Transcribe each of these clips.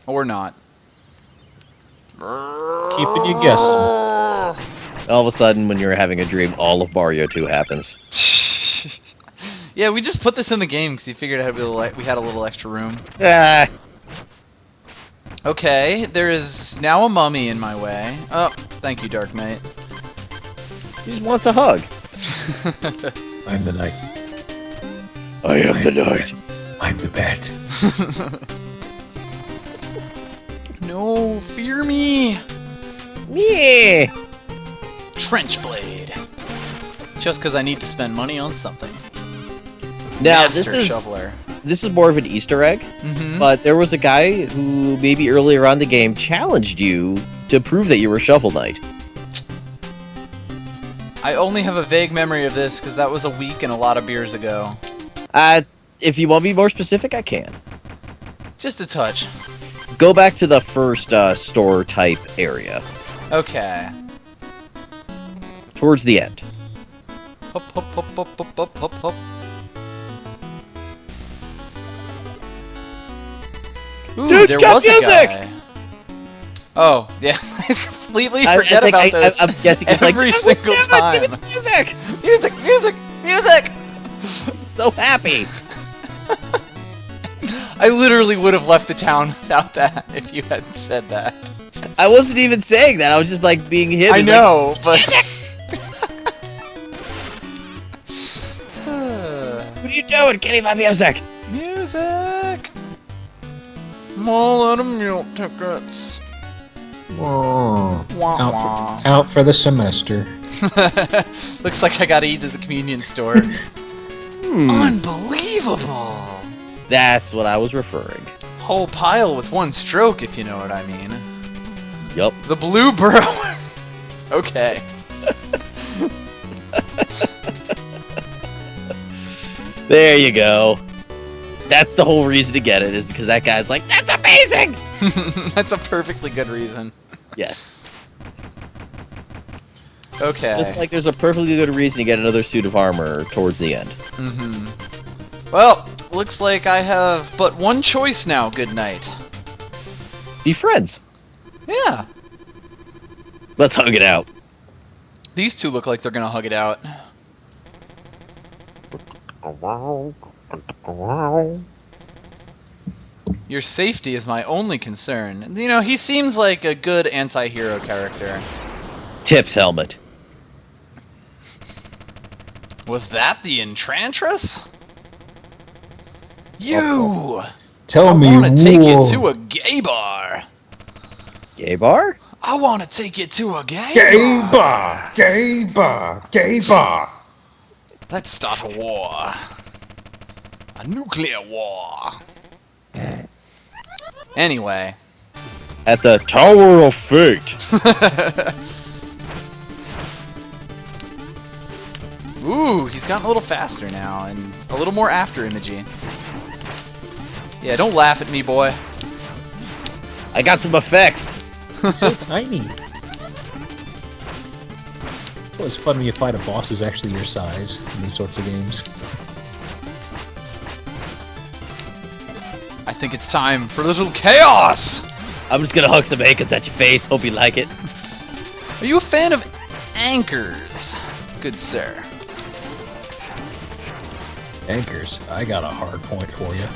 Or not. Keeping you guessing. All of a sudden, when you're having a dream, all of Mario 2 happens. Yeah, we just put this in the game because you figured we had a little extra room. Ah, Okay, there is now a mummy in my way. Oh, thank you, Dark Mate. he just wants a hug. I'm the knight. I am the knight. I'm the bat. No, fear me! Yeah. Trench blade. Just because I need to spend money on something. Now Master shoveler. this is more of an Easter egg, but there was a guy who maybe earlier on in the game challenged you to prove that you were Shovel Knight. I only have a vague memory of this because that was a week and a lot of beers ago. If you want to be more specific, I can. Just a touch. Go back to the first store type area Okay. towards the end. Hop, hop, hop, hop, hop, hop, hop, hop. Ooh, Dude, there got was a music! guy. Oh, yeah. I completely I forget think about this. I'm guessing it's every like, single time. Give me the music! Music, music, music! So happy. I literally would have left the town without that if you hadn't said that. I wasn't even saying that. I was just like being him. I It's know, but... What are you doing? Give me my music. Music! All out of milk tickets. Whoa. Wah, Out for the semester. wah. Looks like I gotta eat at the convenience store. Unbelievable! That's what I was referring. Whole pile with one stroke, if you know what I mean. Yup. The blue burrow. Okay. There you go. That's the whole reason to get it, is because that guy's like, that's amazing! That's a perfectly good reason. Yes. Okay. Just like there's a perfectly good reason to get another suit of armor towards the end. Well, looks like I have but one choice now, good night. Be friends. Yeah. Let's hug it out. These two look like they're gonna hug it out. Your safety is my only concern. You know, he seems like a good anti-hero character. Tip's helmet. Was that the Enchantress? You! Tell me I wanna take you more. to a gay bar. Gay bar? I wanna take you to a gay Gay bar. bar! Gay bar! Gay bar! Let's start a war. A nuclear war. Anyway. At the Tower of Fate. Ooh, he's gotten a little faster now and a little more after imaging. Yeah, don't laugh at me, boy. I got some effects. So tiny. It's always fun when you fight a boss who's actually your size in these sorts of games. I think it's time for a little chaos! I'm just gonna hug some acres at your face. Hope you like it. Are you a fan of anchors, good sir? Anchors, I got a hard point for you.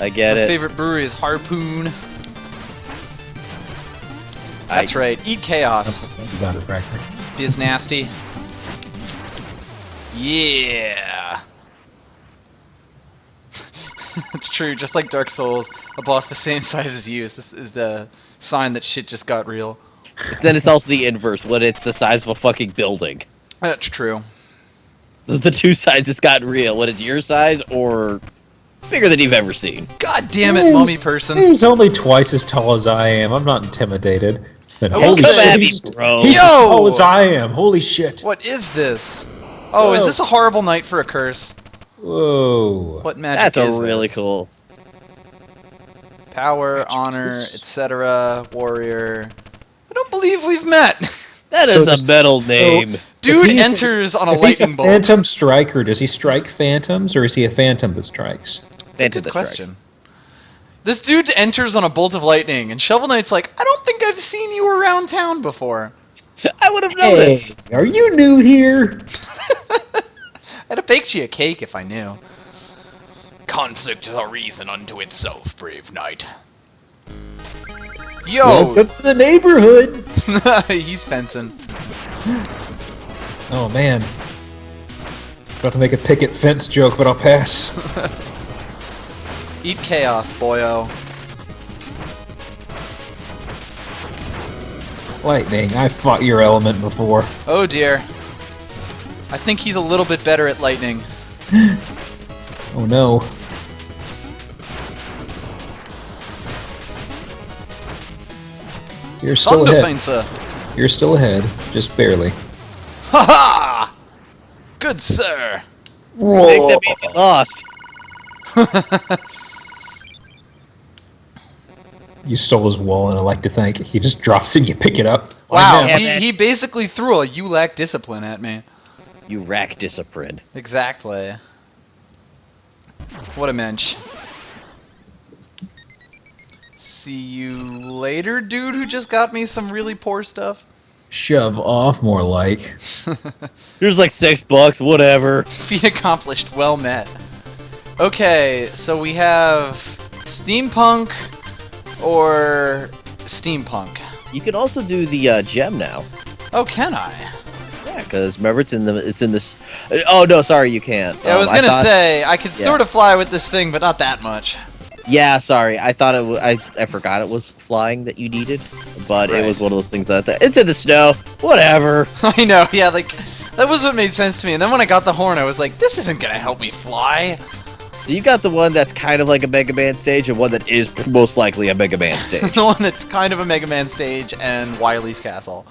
I get My it. favorite brewery is Harpoon. That's right, eat chaos. You got it, Cracker. Biz nasty. Yeah. It's true, just like Dark Souls, a boss the same size as you is the sign that shit just got real. Then it's also the inverse, when it's the size of a fucking building. That's true. Those are the two sides it's gotten real, when it's your size or bigger than you've ever seen. God damn it, mummy person. He's only twice as tall as I am. I'm not intimidated. And Oh, holy come shit, at me, bro. he's Yo! as tall as I am. Holy shit. What is this? Oh, is Whoa. this a horrible night for a curse? Whoa. What magic That's is a really this? cool. Power, Magic is honor, this? etc. Warrior. I don't believe we've met. That So is does- a metal name. Dude If he's- enters on a If he's a lightning bolt. phantom striker, does he strike phantoms or is he a phantom that strikes? Phantom Good that strikes. question. This dude enters on a bolt of lightning, and Shovel Knight's like, I don't think I've seen you around town before. I would have noticed. Hey, are you new here? I'd have baked you a cake if I knew. Conflict is a reason unto itself, brave knight. Yo! Welcome to the neighborhood. He's fencing. Oh man. About to make a picket fence joke, but I'll pass. Eat chaos, boyo. Lightning, I fought your element before. Oh dear. I think he's a little bit better at lightning. Oh no. You're still ahead. Thunderfeinzer. You're still ahead, just barely. Ha ha! Good sir. I think that means he lost. You stole his wall, and I like to think he just drops it and you pick it up. Wow, Damn he basically threw a "you lack discipline" at me. You rack discipline. Exactly. What a mensch. See you later, dude who just got me some really poor stuff. Shove off, more like. Here's like $6, whatever. Feat accomplished, well met. Okay, so we have steampunk or steampunk. You can also do the gem now. Oh, can I? Yeah, because remember it's in this. Oh no, sorry, you can't. Yeah, I was gonna say I could sort of fly with this thing, but not that much. Yeah, sorry. I thought it was. I forgot it was flying that you needed, but Right. it was one of those things that it's in the snow. Whatever. I know, yeah, like that was what made sense to me. And then when I got the horn, I was like, this isn't gonna help me fly. So you got the one that's kind of like a Mega Man stage, and one that is most likely a Mega Man stage. The one that's kind of a Mega Man stage and Wily's castle.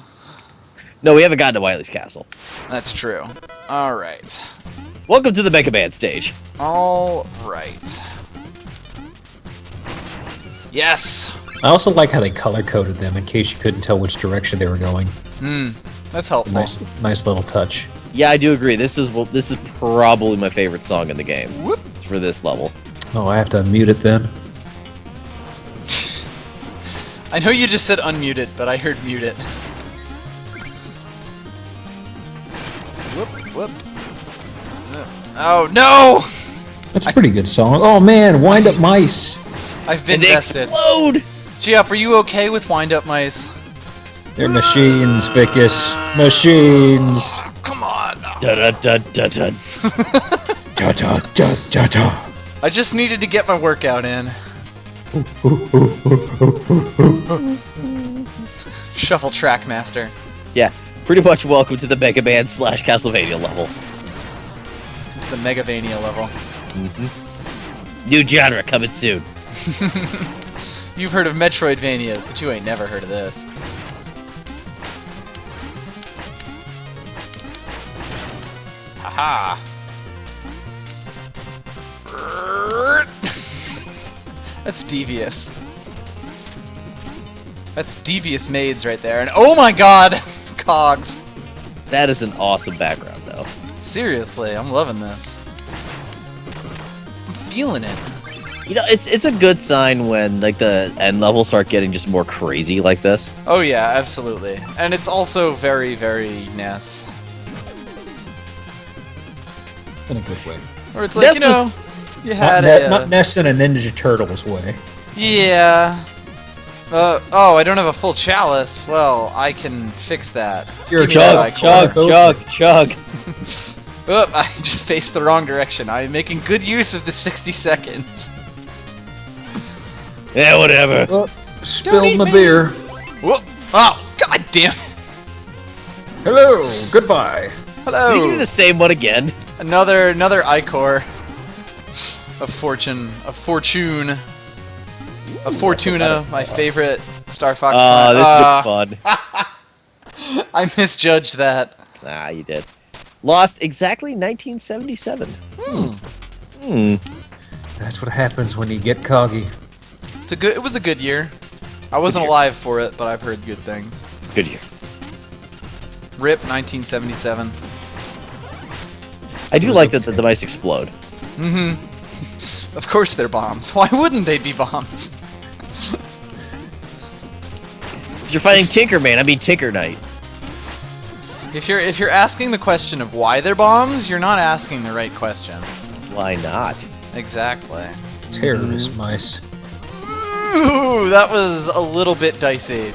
No, we haven't gotten to Wily's castle. That's true. All right. Welcome to the Mega Man stage. All right. Yes. I also like how they color-coded them in case you couldn't tell which direction they were going. That's helpful. Nice little touch. Yeah, I do agree. This is probably my favorite song in the game. Whoop. For this level. Oh, I have to unmute it then? I know you just said unmute it, but I heard mute it. Whoop, whoop. Oh, no! That's a pretty good song. Oh man, Wind Up Mice! I've been And they vested. explode! Geoff, are you okay with wind-up mice? They're machines, Vicas. Machines! Come on! Da da da da da. Da da da da da. I just needed to get my workout in. Shuffle track master. Yeah, pretty much welcome to the Mega Man / Castlevania level. It's the Megavania level. New genre coming soon. You've heard of Metroidvanias, but you ain't never heard of this. Haha. That's devious. That's devious maids right there. And oh my god! Cogs. That is an awesome background, though. Seriously, I'm loving this. I'm feeling it. You know, it's a good sign when like the end levels start getting just more crazy like this. Oh yeah, absolutely. And it's also very, very NES. In a good way. Or it's like, NES you know, was- you had Not Ness in a Ninja Turtles way. Yeah. Oh, I don't have a full chalice. Well, I can fix that. You're a Give me that Chug, icon. chug. Oop, I just faced the wrong direction. I'm making good use of the 60 seconds. Yeah, whatever. Oh, Don't spilled eat my me. beer. Whoop. Oh, god damn it. Hello, goodbye. Hello. You can do the same one again. Another Icor of fortune, of Fortuna, my favorite Star Fox. This is fun. I misjudged that. Ah, you did. Lost exactly 1977. That's what happens when you get coggy. It was a good year. I wasn't alive for it, but I've heard good things. Good year. RIP 1977. I do like that the mice explode. Mm-hmm. Of course they're bombs. Why wouldn't they be bombs? You're fighting Tinkerman. I mean Tinker Knight. If you're asking the question of why they're bombs, you're not asking the right question. Why not? Exactly. Terrorist mice. Ooh, that was a little bit dicey.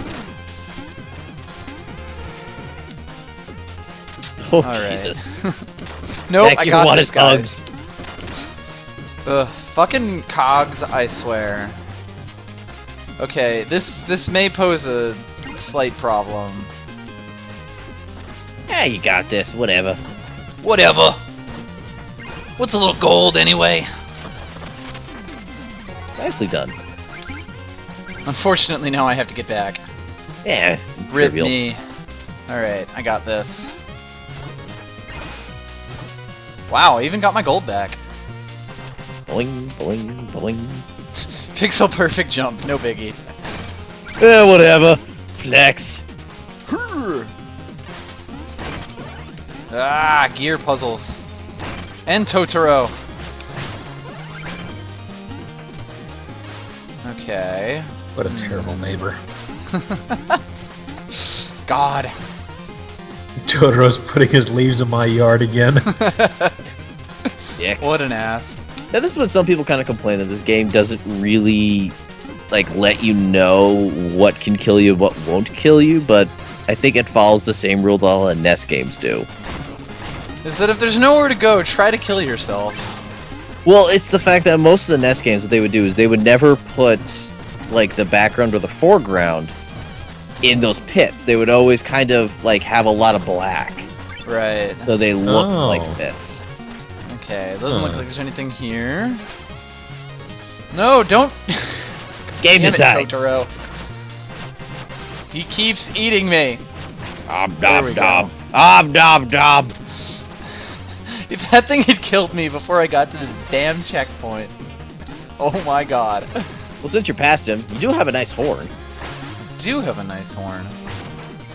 Oh, Right. Jesus. Nope, That I kid got wanted this, guys. hugs. Ugh, fucking cogs, I swear. Okay, this may pose a slight problem. Yeah, you got this. Whatever. Whatever. What's a little gold anyway? Nicely done. Unfortunately, now I have to get back. Yeah. Rip trivial. me. Alright, I got this. Wow, I even got my gold back. Boing, boing, boing. Pixel perfect jump, no biggie. Whatever. Flex. Ah, gear puzzles. And Totoro. Okay. What a terrible neighbor. God. Totoro's putting his leaves in my yard again. Yeah. What an ass. Now, this is what some people kind of complain that this game doesn't really, like, let you know what can kill you and what won't kill you, but I think it follows the same rule that all the NES games do. Is that if there's nowhere to go, try to kill yourself. Well, it's the fact that most of the NES games, what they would do is they would never put, like, the background or the foreground in those pits. They would always kind of, like, have a lot of black. Right. So they looked Oh. like pits. Okay, doesn't look like there's anything here. No, don't. Game Damn it, design. Totoro. He keeps eating me. There we go. Dob. If that thing had killed me before I got to this damn checkpoint. Oh my god. Well, since you're past him, you do have a nice horn. Do have a nice horn.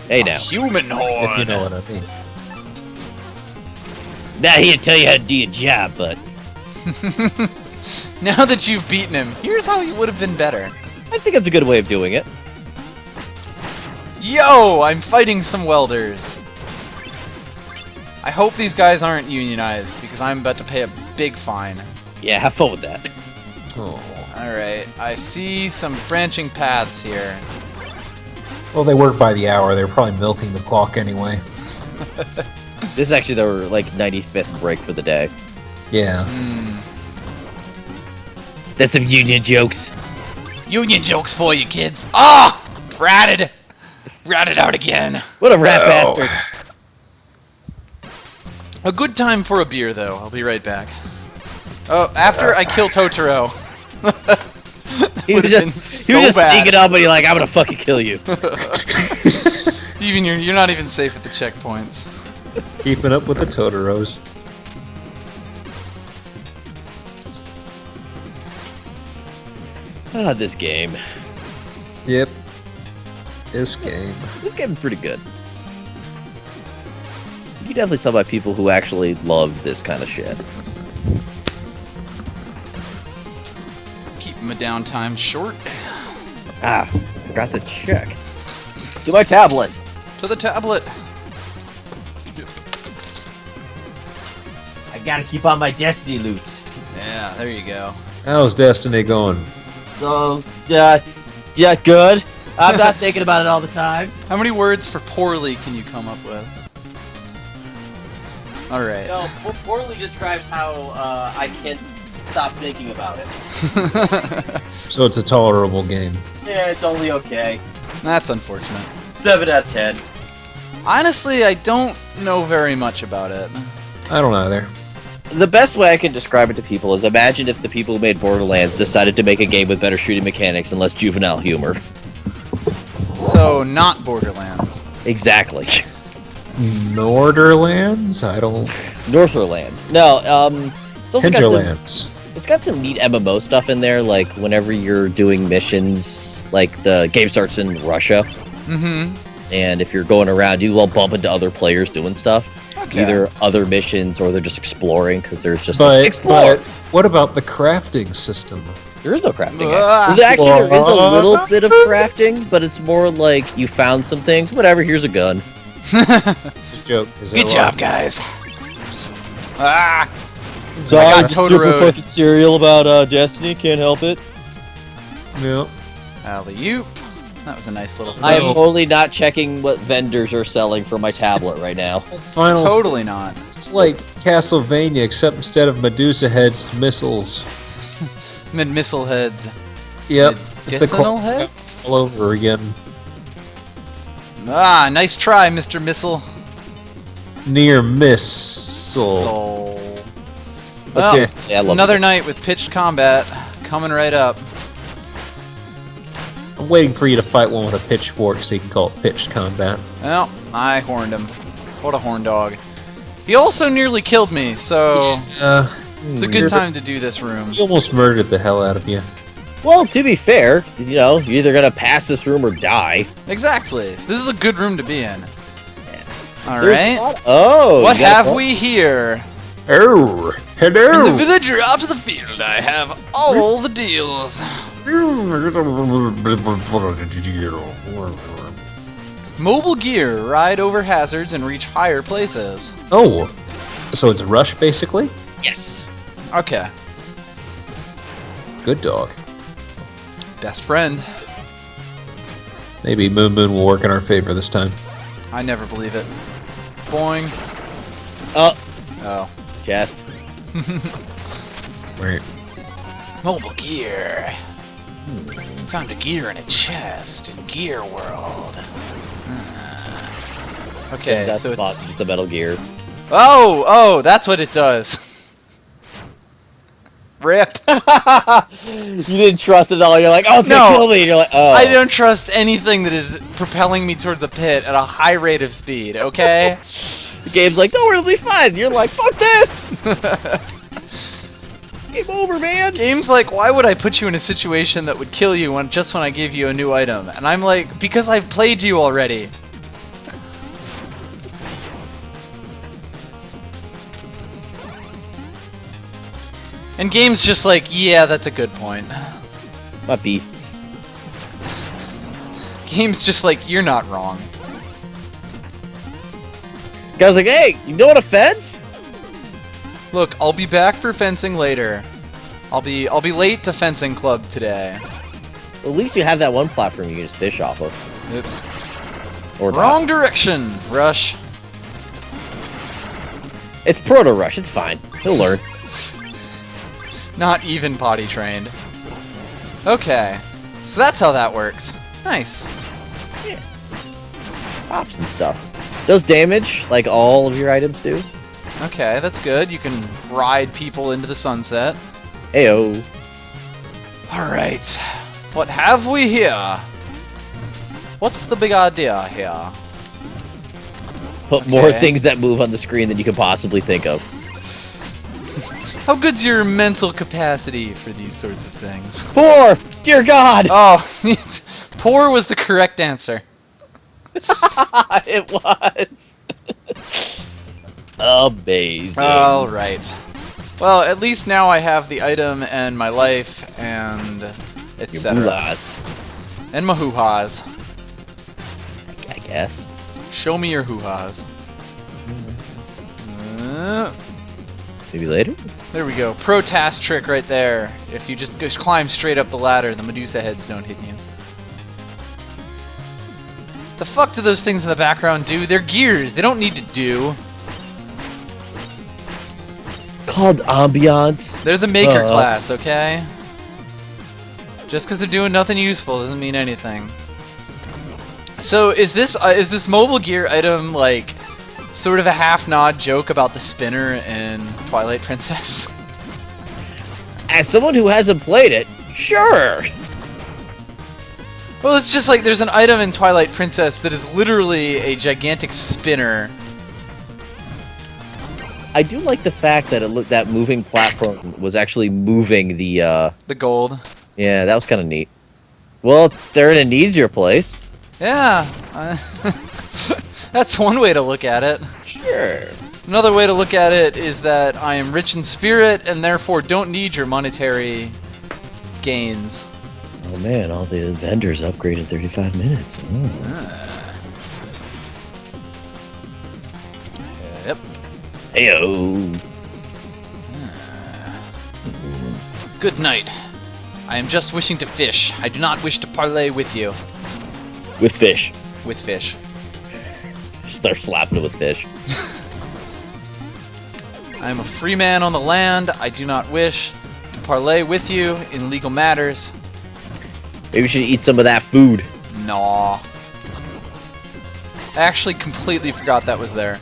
Hey, now. Human horn. If you know what I mean. Not here to tell you how to do your job, but Now that you've beaten him, here's how he would have been better. I think it's a good way of doing it. Yo, I'm fighting some welders. I hope these guys aren't unionized because I'm about to pay a big fine. Yeah, have fun with that. Oh. Alright, I see some branching paths here. Well, they work by the hour. They're probably milking the clock anyway. This is actually their, like, 95th break for the day. Yeah. That's some union jokes. Union jokes for you, kids. Ah! Ratted! Ratted out again. What a rat bastard. A good time for a beer, though. I'll be right back. Oh, after I kill Totoro. He was just sneaking up and you're like, I'm gonna fucking kill you. Even you're not even safe at the checkpoints. Keeping up with the Totoros. Ah, this game. Yep. This game. This game is pretty good. You can definitely tell by people who actually love this kind of shit. Keep my downtime short. Ah, forgot to check. To my tablet. To the tablet. I gotta keep on my Destiny loots. Yeah, there you go. How's Destiny going? So, yeah, good. I'm not thinking about it all the time. How many words for poorly can you come up with? Alright. No, poorly describes how I can't stop thinking about it. So it's a tolerable game. Yeah, it's only okay. That's unfortunate. 7 out of 10. Honestly, I don't know very much about it. I don't either. The best way I can describe it to people is imagine if the people who made Borderlands decided to make a game with better shooting mechanics and less juvenile humor. So, not Borderlands. Exactly. Norderlands? I don't... Northerlands. No, it's also Hinterlands. it's got some neat MMO stuff in there, like whenever you're doing missions, like the game starts in Russia, Mm-hmm. and if you're going around, you will bump into other players doing stuff. Oh, Okay. Either other missions or they're just exploring because there's just But, like, explore. but what about the crafting system? There is no crafting. Ah. Actually, there is a little What? bit of crafting, but it's more like you found some things. Whatever. Here's a gun. Joke. Is Good that job, right? guys. Ah. Sorry, I got Totoro'd. serial about Destiny. Can't help it. Yeah. Alley-oop. That was a nice little thing. I am totally not checking what vendors are selling for my tablet right now. It's like Final. Totally not. It's like Castlevania, except instead of Medusa heads, missiles. Mid-missile heads. Yep. It's the Medicinal Clones head? all over again. Ah, nice try, Mr. Missile. Near missile. Soul. But Well, seriously, I love another it. night with pitched combat coming right up. I'm waiting for you to fight one with a pitchfork so you can call it pitched combat. Well, I horned him. What a horn dog. He also nearly killed me, so it's a good time to do this room. He almost murdered the hell out of you. Well, to be fair, you know, you're either gonna pass this room or die. Exactly. This is a good room to be in. There's Alright. not- Oh, What you got have a- we here? Oh, In the hello. villager out to the field, I have all the deals. Mobile gear, ride over hazards and reach higher places. Oh, so it's Rush basically? Yes. Okay. Good dog. Best friend. Maybe Moon Moon will work in our favor this time. I never believe it. Boing. Oh, Oh. chest. Right. Mobile gear. Found a gear in a chest in Gear World. Okay, That's so the it's... boss, just a Metal Gear. Oh, that's what it does. Rip. You didn't trust it at all. You're like, oh, it's gonna No. kill me. And you're like, oh. I don't trust anything that is propelling me towards the pit at a high rate of speed, okay? The game's like, don't worry, it'll be fun. You're like, fuck this. Game over, man. Game's like, why would I put you in a situation that would kill you just when I gave you a new item? And I'm like, because I've played you already. And game's just like, yeah, that's a good point. Might be. Game's just like, you're not wrong. Guy's like, hey, you know what a fence? Look, I'll be back for fencing later. I'll be late to fencing club today. At least you have that one platform you can just fish off of. Oops. Or Wrong direction, Rush. not. It's Proto Rush. It's fine. He'll learn. Not even potty trained. Okay. So that's how that works. Nice. Pops and stuff. Does damage like all of your items do? Okay, that's good. You can ride people into the sunset. Ayo. Alright. What have we here? What's the big idea here? Put more Okay. things that move on the screen than you could possibly think of. How good's your mental capacity for these sorts of things? 4! Dear God! Oh, poor was the correct answer. It was. Amazing. Alright. Well, at least now I have the item and my life and Your etc. moolah, And my hoo-ha's. I guess. Show me your hoo-ha's. Maybe later? There we go. Pro task trick right there. If you just climb straight up the ladder, the Medusa heads don't hit you. The fuck do those things in the background do? They're gears. They don't need to do. Called ambiance. They're the maker class, okay? Just because they're doing nothing useful doesn't mean anything. So is this mobile gear item like sort of a half-nod joke about the spinner in Twilight Princess? As someone who hasn't played it, sure. Well, it's just like there's an item in Twilight Princess that is literally a gigantic spinner. I do like the fact that that moving platform was actually moving the The gold. Yeah, that was kind of neat. Well, they're in an easier place. Yeah. That's one way to look at it. Sure. Another way to look at it is that I am rich in spirit and therefore don't need your monetary gains. Oh man, all the vendors upgrade in 35 minutes. Yep. Heyo. Good night. I am just wishing to fish. I do not wish to parley with you. With fish. With fish. Start slapping it with fish. I am a free man on the land. I do not wish to parley with you in legal matters. Maybe we should eat some of that food. Nah. I actually completely forgot that was there.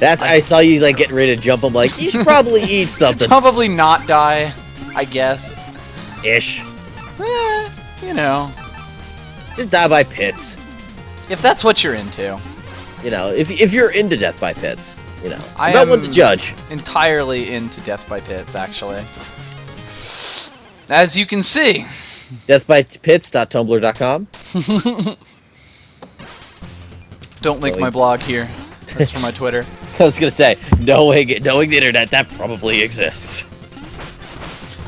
I saw you like getting ready to jump. I'm like, you should probably eat something. Probably not die, I guess. Ish. You know. Just die by pits. If that's what you're into. You know, if you're into death by pits, you know. I I'm not am one to judge. Entirely into death by pits, actually. As you can see. Deathbypits.tumblr.com. Don't link my blog here. That's for my Twitter. I was gonna say, knowing the internet, that probably exists.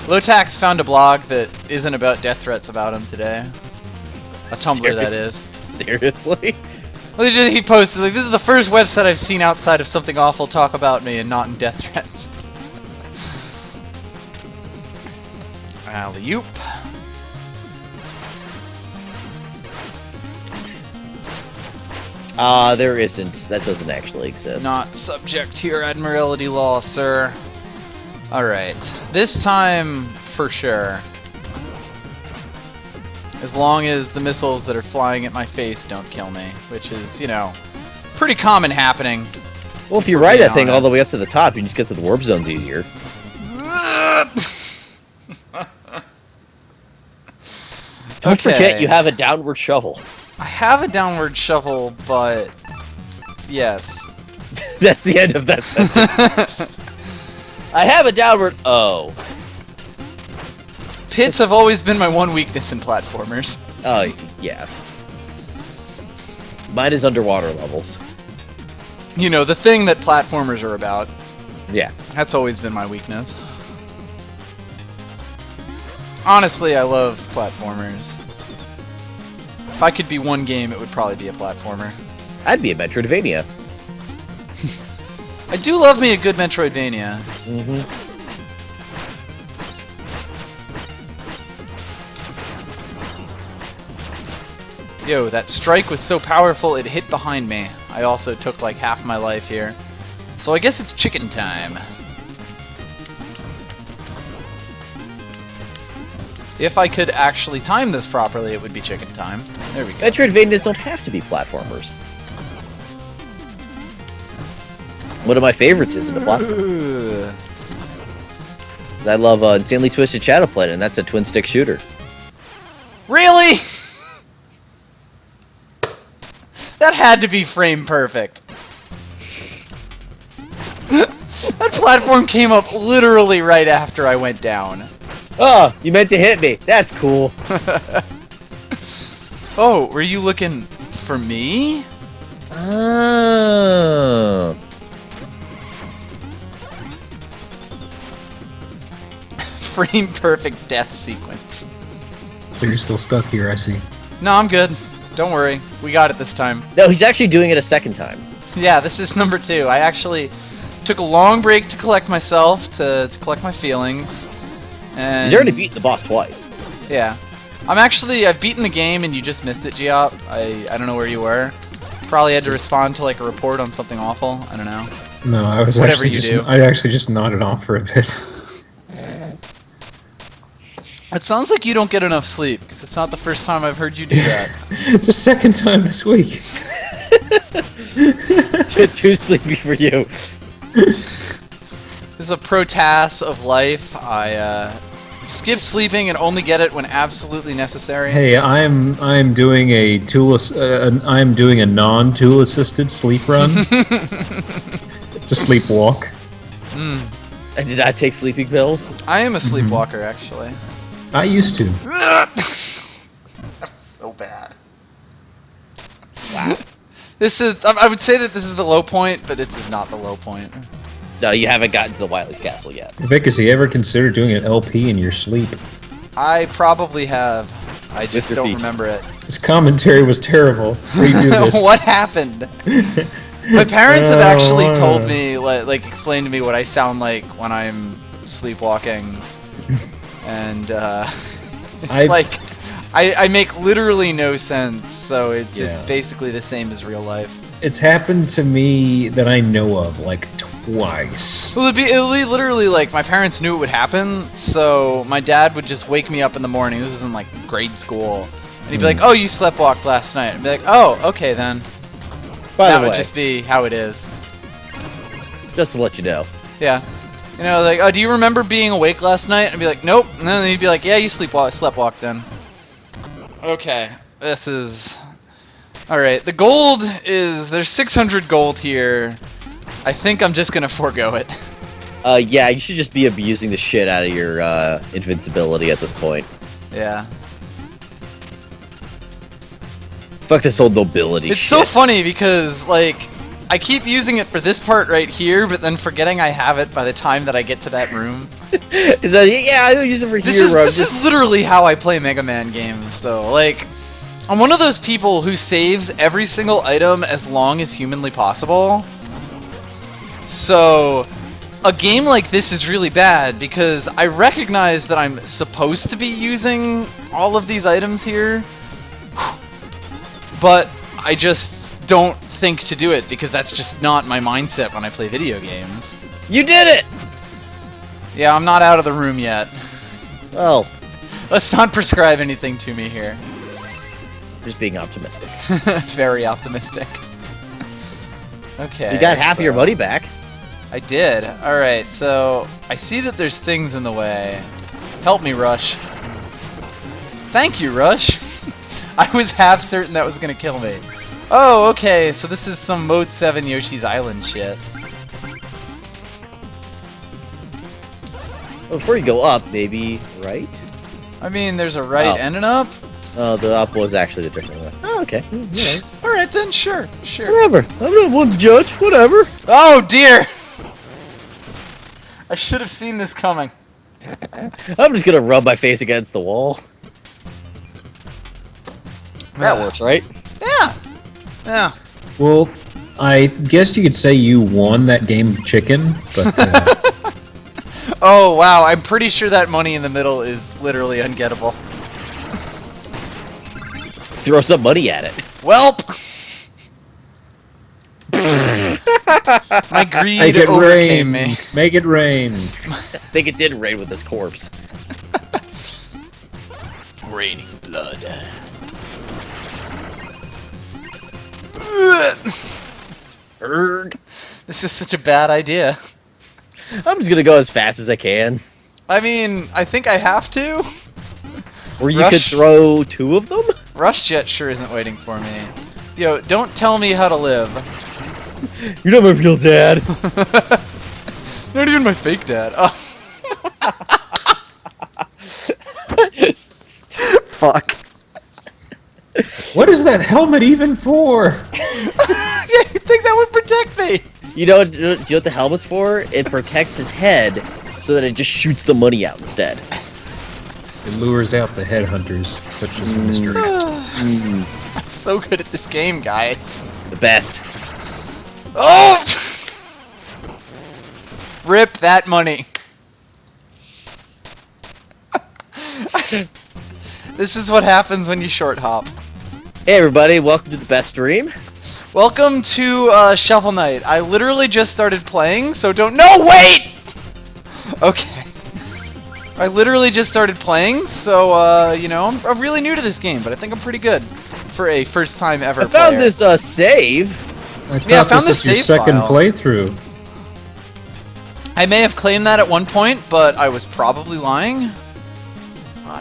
Lotax found a blog that isn't about death threats about him today. A Tumblr, that is. Seriously? Well, he posted, like, this is the first website I've seen outside of something awful talk about me and not in death threats. Alley-oop. There isn't. That doesn't actually exist. Not subject to your Admiralty law, sir. Alright. This time, for sure. As long as the missiles that are flying at my face don't kill me. Which is, you know, pretty common happening. Well, if you ride that thing all the way up to the top, you can just get to the warp zones easier. Don't forget you have a downward shovel. I have a downward shovel, but... Yes. That's the end of that sentence. I have a downward... Oh. Pits have always been my one weakness in platformers. Oh, yeah. Mine is underwater levels. You know, the thing that platformers are about. Yeah. That's always been my weakness. Honestly, I love platformers. If I could be one game, it would probably be a platformer. I'd be a Metroidvania. I do love me a good Metroidvania. Mm-hmm. Yo, that strike was so powerful it hit behind me. I also took like half my life here. So I guess it's chicken time. If I could actually time this properly, it would be chicken time. There we go. Metroidvanias don't have to be platformers. One of my favorites isn't a platformer. I love Insanely Twisted Shadow Planet, and that's a twin-stick shooter. Really? That had to be frame perfect. That platform came up literally right after I went down. Oh, you meant to hit me. That's cool. Oh, were you looking for me? Oh. Frame perfect death sequence. So you're still stuck here, I see. No, I'm good. Don't worry. We got it this time. No, he's actually doing it a second time. Yeah, this is number 2. I actually took a long break to collect myself, to collect my feelings. And He's already beaten the boss twice. yeah. I've beaten the game and you just missed it, Geop. I don't know where you were. Probably had to respond to like a report on something awful. I don't know. No, I was Whatever actually you just do. I actually just nodded off for a bit. It sounds like you don't get enough sleep, because it's not the first time I've heard you do that. It's the second time this week. Too sleepy for you. This is a pro-task of life. I skip sleeping and only get it when absolutely necessary. Hey, I'm doing a I'm doing a non-tool assisted sleep run. It's a sleepwalk. I did not take sleeping pills. I am a sleepwalker, actually. I used to. So bad. Wow. This is. I would say that this is the low point, but this is not the low point. No, you haven't gotten to the Wily's castle yet. Vicas, you ever consider doing an LP in your sleep? I probably have. I just your don't feet. remember it. This commentary was terrible. Redo this. What happened? My parents have actually told me, like, explained to me what I sound like when I'm sleepwalking, and it's like I make literally no sense. So it's basically the same as real life. It's happened to me that I know of like twice. Well, it'd be literally like my parents knew it would happen, so my dad would just wake me up in the morning. This was in like grade school, and he'd be like, "Oh, you sleepwalked last night." I'd be like, "Oh, okay then." By That the would way, just be how it is. just to let you know. Yeah. You know, like, "Oh, do you remember being awake last night?" I'd be like, "Nope." And then he'd be like, "Yeah, you sleptwalked then." Okay, this is. All right, the gold is there's 600 gold here. I think I'm just gonna forego it. Yeah, you should just be abusing the shit out of your invincibility at this point. Yeah. Fuck this old nobility It's shit. so funny because, like, I keep using it for this part right here, but then forgetting I have it by the time that I get to that room. Is that, yeah, I don't use it for This here. is this is literally how I play Mega Man games, though. Like, I'm one of those people who saves every single item as long as humanly possible. So, a game like this is really bad because I recognize that I'm supposed to be using all of these items here, but I just don't think to do it because that's just not my mindset when I play video games. You did it! Yeah, I'm not out of the room yet. Well, Let's not prescribe anything to me here. just being optimistic. Very optimistic. Okay. You got half of your money back. I did. Alright, so I see that there's things in the way. Help me, Rush. Thank you, Rush. I was half certain that was gonna kill me. Oh, okay, so this is some Mode 7 Yoshi's Island shit. Well, before you go up, maybe right? I mean, there's a right Oh. and an up. Oh, the up was actually the different one. Oh, okay. Yeah. Alright then, sure, sure. Whatever. I'm not one to judge. Whatever. Oh dear! I should have seen this coming. I'm just gonna rub my face against the wall. That works, right? Yeah. Yeah. Well, I guess you could say you won that game of chicken, but Oh wow, I'm pretty sure that money in the middle is literally ungettable. Throw some money at it. Welp! My greed make it overcame rain. me. Make it rain. I think it did rain with this corpse. Raining blood. Erg. This is such a bad idea. I'm just gonna go as fast as I can. I mean, I think I have to. Or you Rush. could throw two of them? Rush Jet sure isn't waiting for me. Yo, don't tell me how to live. You're not my real dad. Not even my fake dad. Oh. Fuck. What is that helmet even for? Yeah, you think that would protect me? You know what the helmet's for? It protects his head so that it just shoots the money out instead. It lures out the headhunters, such as Mr. I'm so good at this game, guys. The best. Oh! Rip that money. This is what happens when you short hop. Hey everybody, welcome to the best stream. Welcome to Shovel Knight. I literally just started playing, so don't. No, wait! Okay. I literally just started playing, so you know, I'm really new to this game, but I think I'm pretty good for a first time ever. I found player. this save. I thought Yeah, I found this was the your save second file. playthrough. I may have claimed that at one point, but I was probably lying.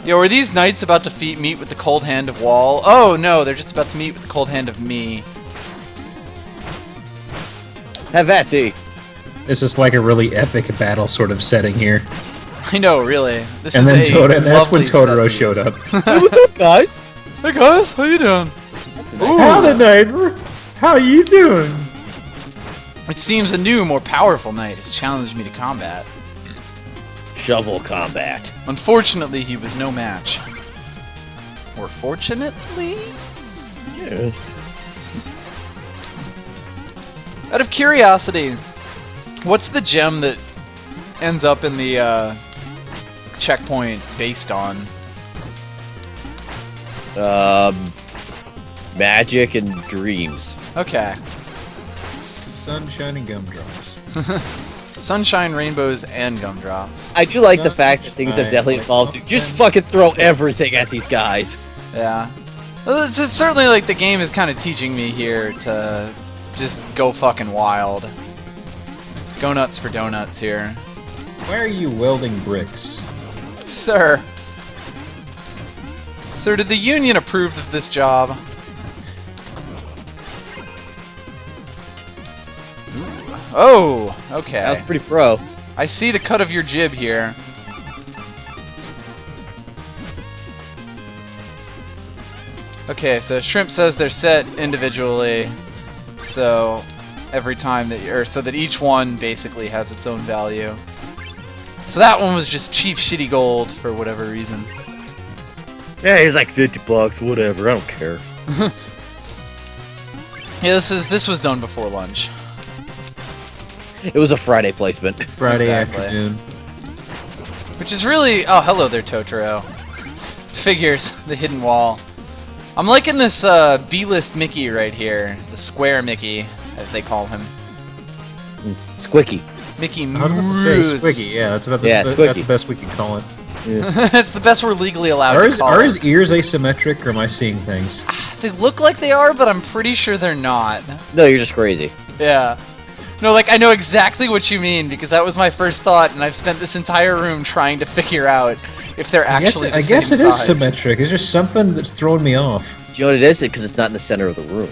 Yo, are these knights about to meet with the cold hand of Wall? Oh no, they're just about to meet with the cold hand of me. Have that, D. This is like a really epic battle sort of setting here. I know, really. This And is then a and that's when lovely Totoro set showed piece. up. Hey, what's up, guys? Hey guys, how you doing? Ooh. Howdy, neighbor. How you doing? It seems a new, more powerful knight has challenged me to combat. Shovel combat. Unfortunately, he was no match. Or fortunately? Yeah. Out of curiosity, what's the gem that ends up in the checkpoint based on? Magic and dreams. Okay. Sunshine and gumdrops. Sunshine, rainbows, and gumdrops. I do like the fact that things have definitely evolved to just fucking throw everything at these guys. Yeah. Well, it's certainly like the game is kind of teaching me here to just go fucking wild. Go nuts for donuts here. Why are you welding bricks? Sir. Sir, did the union approve of this job? Oh, okay. That was pretty pro. I see the cut of your jib here. Okay, so Shrimp says they're set individually, so every time that so that each one basically has its own value. So that one was just cheap, shitty gold for whatever reason. Yeah, he's like 50 bucks, whatever. I don't care. Yeah, this was done before lunch. It was a Friday placement. Friday Exactly. afternoon. Which is really... Oh, hello there, Totoro. Figures, the hidden wall. I'm liking this B-list Mickey right here. The square Mickey, as they call him. Squicky. Mickey I was about to say Mouse. Squiggy, yeah, that's about the, Yeah, that's Squiggy. the best we can call it. It's the best we're legally allowed to call Are it. his ears asymmetric, or am I seeing things? They look like they are, but I'm pretty sure they're not. No, you're just crazy. Yeah. No, like, I know exactly what you mean, because that was my first thought, and I've spent this entire room trying to figure out if they're actually I guess the it same is size. symmetric. It's just something that's throwing me off. Do you know what it is? Because it's not in the center of the room.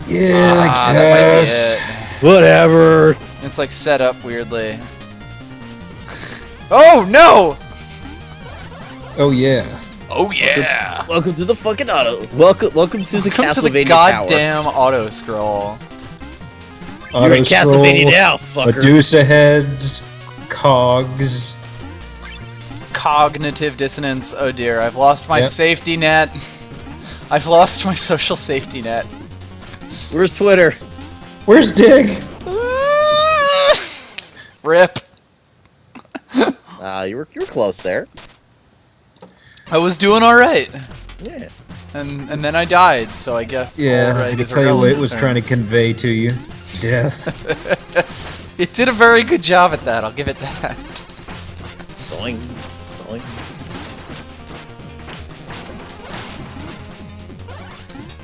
Yeah, I That might be guess. it. Whatever. It's like set up weirdly. Oh no! Oh yeah. Oh yeah! Welcome to the fucking auto. Welcome to the Come to the Castlevania tower. goddamn auto scroll. You're in Auto Castlevania scroll, now, fucker. Medusa heads, cogs. Cognitive dissonance. Oh dear, I've lost my Yep. safety net. I've lost my social safety net. Where's Twitter? Where's Dig? Rip. You were close there. I was doing alright. Yeah. And then I died, so I guess Yeah, all right I can is a tell you what it relative was term. trying to convey to you. Death. It did a very good job at that, I'll give it that. Boing. Boing.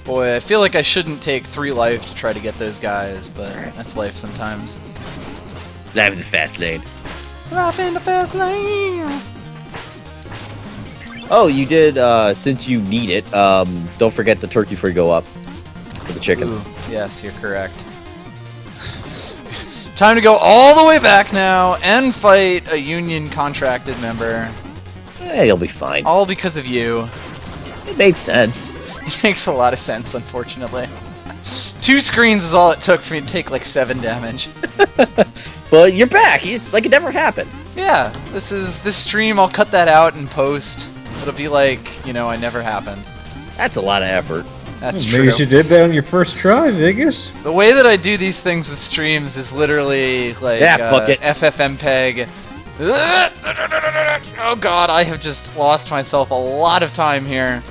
Boy, I feel like I shouldn't take 3 life to try to get those guys, but that's life sometimes. Live in the fast lane. Life in the fast lane! Oh, you did, since you need it, don't forget the turkey before you go up. For the chicken. Ooh, yes, you're correct. Time to go all the way back now and fight a union contracted member. You'll be fine. All because of you. It made sense. It makes a lot of sense, unfortunately. 2 screens is all it took for me to take like 7 damage. But you're back. It's like it never happened. Yeah, this stream, I'll cut that out and post. It'll be like, you know, I never happened. That's a lot of effort. That's Maybe true. you did that on your first try, Vicas. The way that I do these things with streams is literally like Fuck it. FFmpeg. Oh god, I have just lost myself a lot of time here.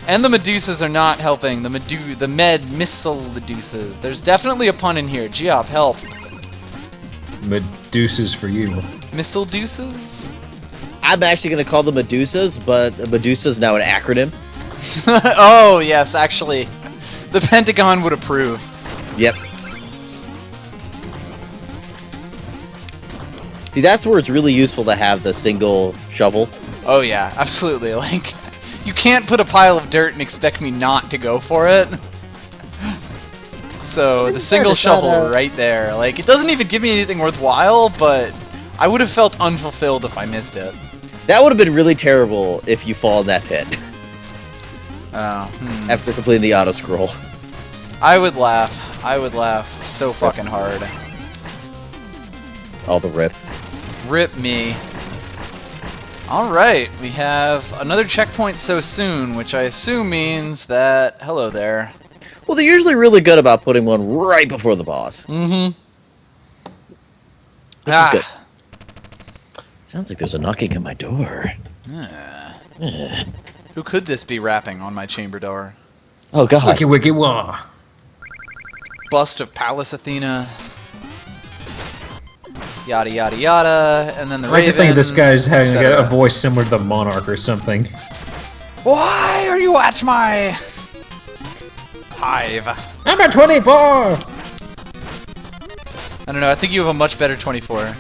And the Medusas are not helping. The med missile Medusas. There's definitely a pun in here. Geop, help. Medusas for you. Missile deuces? I'm actually going to call them Medusas, but Medusa's now an acronym. Oh, yes, actually. The Pentagon would approve. Yep. See, that's where it's really useful to have the single shovel. Oh yeah, absolutely. Like, you can't put a pile of dirt and expect me not to go for it. So, the single shovel right there. Like, it doesn't even give me anything worthwhile, but I would have felt unfulfilled if I missed it. That would have been really terrible if you fall in that pit Oh, after completing the auto scroll. I would laugh. I would laugh so fucking hard. All the rip. Rip me. Alright, we have another checkpoint so soon, which I assume means that... Hello there. Well, they're usually really good about putting one right before the boss. Mm-hmm. Which is good. Sounds like there's a knocking at my door. Who could this be rapping on my chamber door? Oh, God. Wiki wiki wah. Bust of Pallas Athena. Yada yada yada, and then the I like to think of this guy's having a etc. voice similar to the Monarch or something. Why are you at my hive? I'm at 24! I don't know, I think you have a much better 24.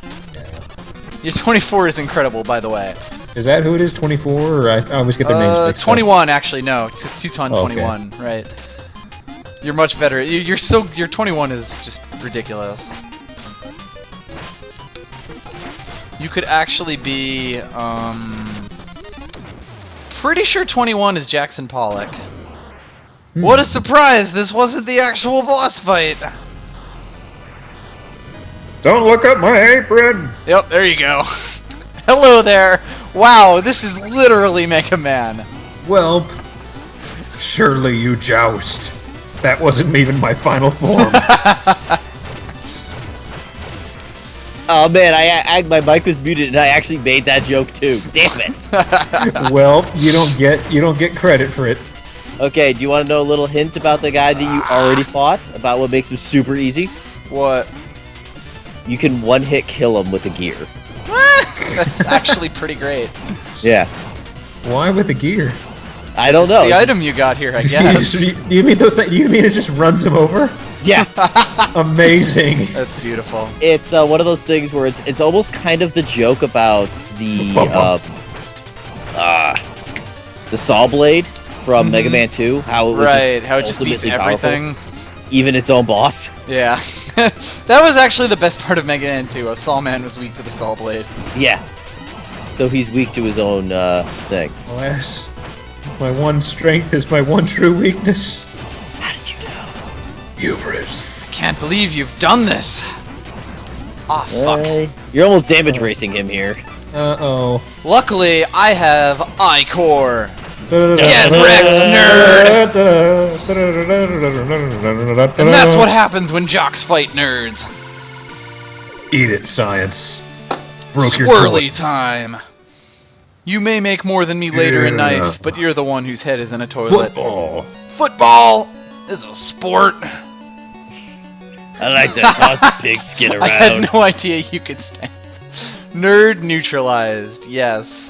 Your 24 is incredible, by the way. Is that who it is, 24? Or I always get their names mixed 21, actually, no. Teuton Oh, okay. 21, right. You're much better. You're still... Your 21 is just ridiculous. You could actually be, pretty sure 21 is Jackson Pollock. What a surprise! This wasn't the actual boss fight! Don't look at my apron! Yep, there you go. Hello there! Wow, this is literally Mega Man. Welp, surely you joust. That wasn't even my final form. Oh, man, my mic was muted, and I actually made that joke, too. Damn it. Well, you don't get credit for it. Okay, do you want to know a little hint about the guy that you already fought? About what makes him super easy? What? You can one-hit kill him with the gear. That's actually pretty great. Yeah. Why with the gear? I don't know. The item you got here, I guess. You mean it just runs him over? Yeah. Amazing. That's beautiful. It's one of those things where it's almost kind of the joke about the saw blade from Mega Man 2. How it was how it just beats ultimately powerful, everything. even its own boss. Yeah. That was actually the best part of Mega Man 2. A Saw Man was weak to the Saw Blade. Yeah. So he's weak to his own thing. Alas, my one strength is my one true weakness. How did you know? Hubris. Can't believe you've done this. Ah, fuck. You're almost damage racing him here. Uh-oh. Luckily, I have I-Core. Get wrecked, nerd! And that's what happens when jocks fight nerds. Eat it, science. Broke your Swirly toys. time. You may make more than me later in Yeah. life, but you're the one whose head is in a toilet. Football. Football is a sport. I like to toss the pig skin around. I had no idea you could stand. Nerd neutralized, yes.